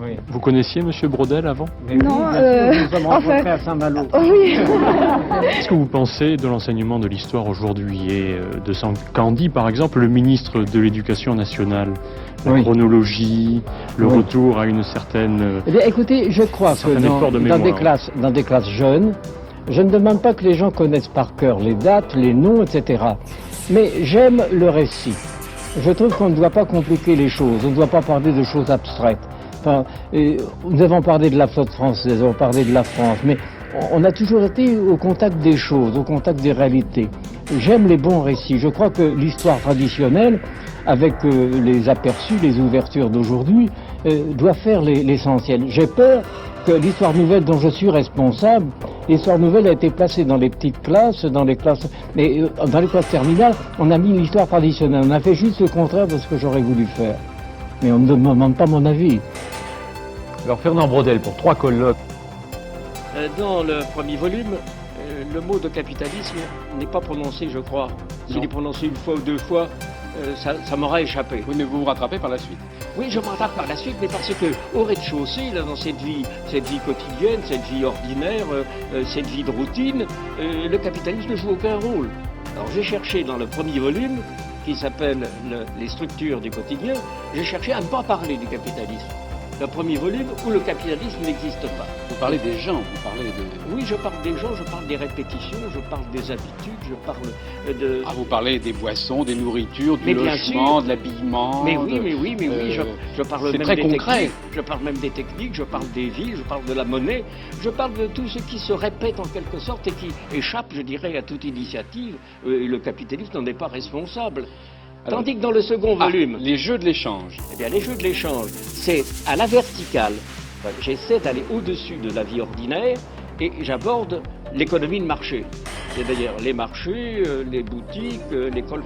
Oui. Vous connaissiez M. Brodel avant? Mais Non, oui, bien sûr, nous sommes enfin, rencontrés à Saint-Malo. Oui. Qu'est-ce que vous pensez de l'enseignement de l'histoire aujourd'hui et de ce qu'en dit par exemple le ministre de l'Éducation nationale? La Oui. chronologie, le Oui. retour à une certaine... Eh bien, écoutez, je crois que certain effort de dans mémoire. dans des classes jeunes, je ne demande pas que les gens connaissent par cœur les dates, les noms, etc. Mais j'aime le récit. Je trouve qu'on ne doit pas compliquer les choses, on ne doit pas parler de choses abstraites. Enfin, nous avons parlé de la flotte française, nous avons parlé de la France, mais on a toujours été au contact des choses, au contact des réalités. J'aime les bons récits. Je crois que l'histoire traditionnelle, avec les aperçus, les ouvertures d'aujourd'hui, doit faire l'essentiel. J'ai peur que l'histoire nouvelle dont je suis responsable, l'histoire nouvelle a été placée dans les petites classes, dans les classes, mais dans les classes terminales, on a mis l'histoire traditionnelle. On a fait juste le contraire de ce que j'aurais voulu faire. Mais on ne me demande pas mon avis. Alors Fernand Brodel, pour 3 colloques. Dans le premier volume, le mot de capitalisme n'est pas prononcé, je crois. S'il est prononcé une fois ou deux fois, ça m'aura échappé. Oui, mais vous vous rattrapez par la suite. Oui, je me rattrape par la suite, mais parce que au rez-de-chaussée, là, dans cette vie quotidienne, cette vie ordinaire, cette vie de routine, le capitalisme ne joue aucun rôle. Alors j'ai cherché dans le premier volume, qui s'appelle Les structures du quotidien, j'ai cherché à ne pas parler du capitalisme. Le premier volume où le capitalisme n'existe pas. Vous parlez des gens, vous parlez de... Oui, je parle des gens, je parle des répétitions, je parle des habitudes, je parle de... Ah, vous parlez des boissons, des nourritures, du Mais bien logement, sûr. de l'habillement... Mais oui, je parle c'est même très des concret. techniques, je parle même des techniques, je parle des villes, je parle de la monnaie, je parle de tout ce qui se répète en quelque sorte et qui échappe, je dirais, à toute initiative. Et le capitalisme n'en est pas responsable. Alors, Tandis que dans le second volume, les jeux de l'échange. eh bien, les jeux de l'échange, c'est à la verticale. Enfin, j'essaie d'aller au-dessus de la vie ordinaire et j'aborde l'économie de marché. C'est-à-dire les marchés, les boutiques, l'école